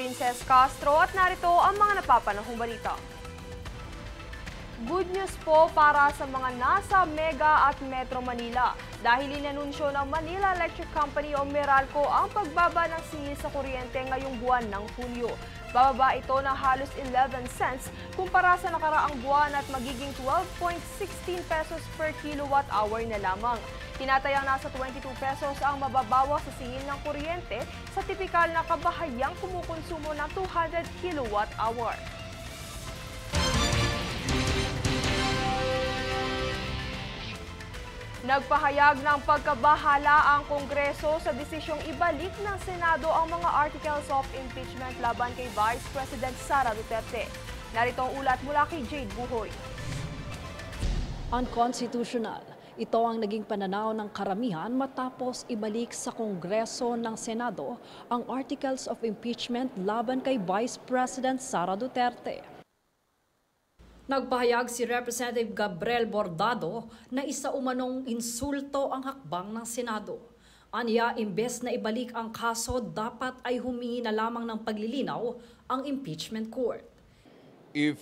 Princess Castro at narito ang mga napapanahong balita. Good news po para sa mga nasa Mega at Metro Manila dahil inanunsyo ng Manila Electric Company o Meralco ang pagbaba ng singil sa kuryente ngayong buwan ng Hulyo. Bababa ito ng halos 11 cents kumpara sa nakaraang buwan at magiging 12.16 pesos per kilowatt hour na lamang. Tinatayang nasa 22 pesos ang mababawas sa singil ng kuryente sa tipikal na kabahayang kumukonsumo ng 200 kilowatt hour. Nagpahayag ng pagkabahala ang Kongreso sa desisyong ibalik ng Senado ang mga articles of impeachment laban kay Vice President Sara Duterte. Narito ang ulat mula kay Jade Buhoy. Unconstitutional. Ito ang naging pananaw ng karamihan matapos ibalik sa Kongreso ng Senado ang articles of impeachment laban kay Vice President Sara Duterte. Nagpahayag si Representative Gabriel Bordado na isa umanong insulto ang hakbang ng Senado. Aniya, imbes na ibalik ang kaso, dapat ay humingi na lamang ng paglilinaw ang impeachment court. If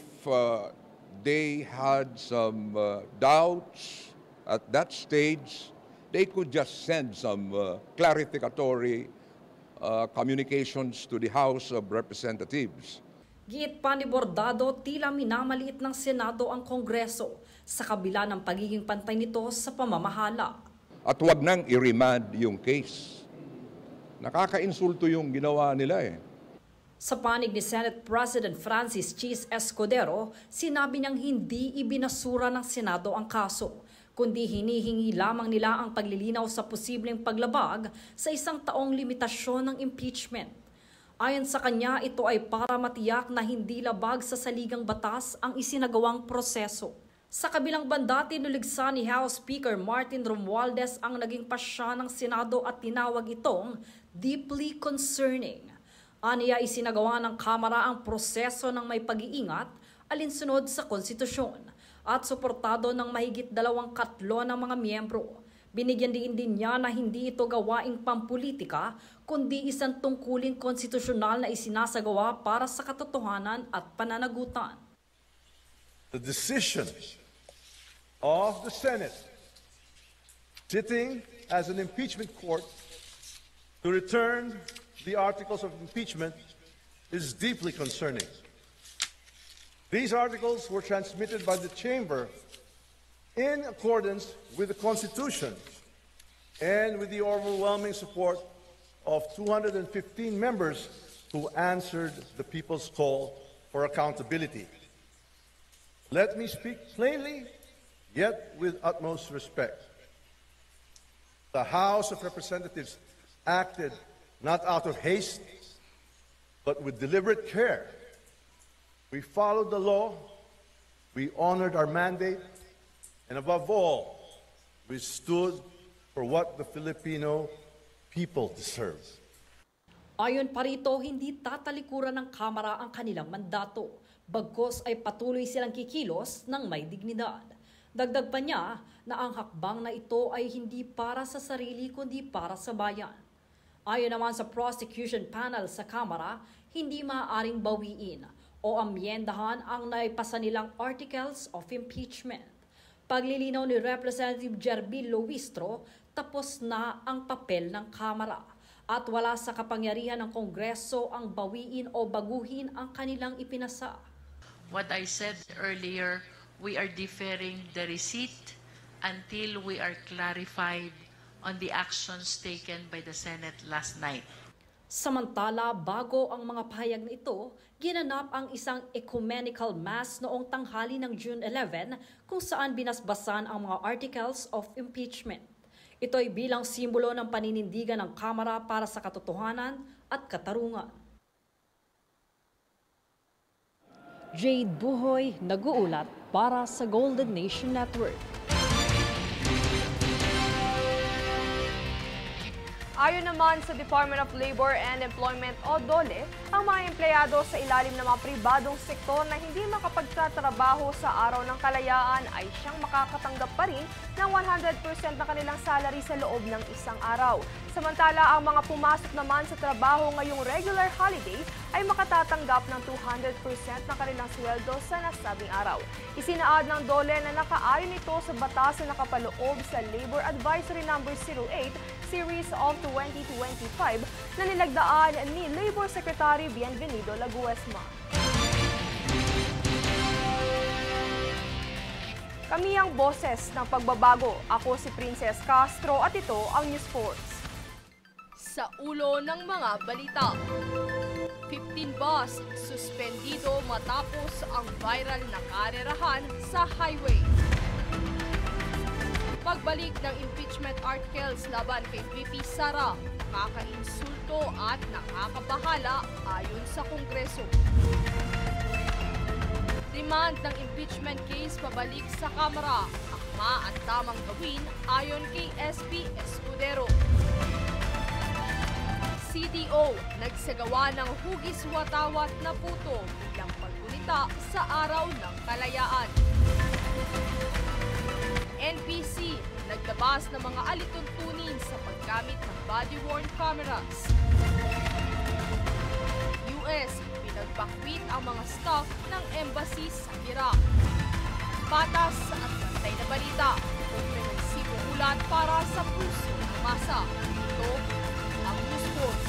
they had some doubts at that stage, they could just send some clarificatory communications to the House of Representatives. Giit pa ni Bordado, tila minamaliit ng Senado ang Kongreso sa kabila ng pagiging pantay nito sa pamamahala. At huwag nang i-remand yung case. Nakaka-insulto yung ginawa nila . Sa panig ni Senate President Francis Chis Escudero, sinabi niyang hindi ibinasura ng Senado ang kaso, kundi hinihingi lamang nila ang paglilinaw sa posibleng paglabag sa 1 taong limitasyon ng impeachment. Ayon sa kanya, ito ay para matiyak na hindi labag sa saligang batas ang isinagawang proseso. Sa kabilang banda, tinuligsa ni House Speaker Martin Romualdez ang naging pasya ng Senado at tinawag itong deeply concerning. Aniya, isinagawa ng Kamara ang proseso ng may pag-iingat alinsunod sa konstitusyon at suportado ng mahigit 2/3 ng mga miyembro. Binigyan din niya na hindi ito gawaing pampolitika, kundi isang tungkuling konstitusyonal na isinasagawa para sa katotohanan at pananagutan. The decision of the Senate, sitting as an impeachment court, to return the articles of impeachment is deeply concerning. These articles were transmitted by the Chamber in accordance with the Constitution and with the overwhelming support of 215 members who answered the people's call for accountability. Let me speak plainly, yet with utmost respect. The House of Representatives acted not out of haste, but with deliberate care. We followed the law, we honored our mandate, and above all, we stood for what the Filipino people deserve. Ayon pa rito, hindi tatalikuran ng Kamara ang kanilang mandato, bagkus ay patuloy silang kikilos ng may dignidad. Dagdag pa niya na ang hakbang na ito ay hindi para sa sarili kundi para sa bayan. Ayon naman sa prosecution panel sa Kamara, hindi maaaring bawiin o amyendahan ang naipasa nilang articles of impeachment. Paglilinaw ni Representative Jerbil Luistro, tapos na ang papel ng Kamara at wala sa kapangyarihan ng Kongreso ang bawiin o baguhin ang kanilang ipinasa. What I said earlier, we are deferring the receipt until we are clarified on the actions taken by the Senate last night. Samantala, bago ang mga pahayag na ito, ginanap ang isang ecumenical mass noong tanghali ng June 11 kung saan binasbasan ang mga articles of impeachment. Ito ay bilang simbolo ng paninindigan ng Kamara para sa katotohanan at katarungan. Jade Buhoy, nag-uulat para sa Golden Nation Network. Ayon naman sa Department of Labor and Employment o DOLE, ang mga empleyado sa ilalim ng mga pribadong sektor na hindi makapagtatrabaho sa araw ng kalayaan ay siyang makakatanggap pa rin ng 100% ng kanilang salary sa loob ng isang araw. Samantala, ang mga pumasok naman sa trabaho ngayong regular holiday ay makatatanggap ng 200% ng kanilang sweldo sa nasabing araw. Isinaad ng DOLE na nakaayon ito sa batas na nakapaloob sa Labor Advisory No. 08 Series of 2025 na nilagdaan ni Labor Secretary Bienvenido Laguesma. Kami ang boses ng pagbabago. Ako si Princess Castro at ito ang News Force. Sa ulo ng mga balita. 15 bus suspendido matapos ang viral na karerahan sa highway. Pagbalik ng impeachment articles laban kay VP Sara, nakaka-insulto at nakakabahala ayon sa Kongreso. Demand ng impeachment case pabalik sa Kamara, akma at tamang gawin ayon kay SP Escudero. CDO nagsagawa ng hugis watawat na puto bilang paggunita sa araw ng kalayaan. NPC naglabas ng mga alituntunin sa paggamit ng body-worn cameras. US pinagbakwit ang mga staff ng embassy sa Iraq. Patas at bantay na balita, komprehensibong ulat para sa puso ng masa. Ito ang News Force.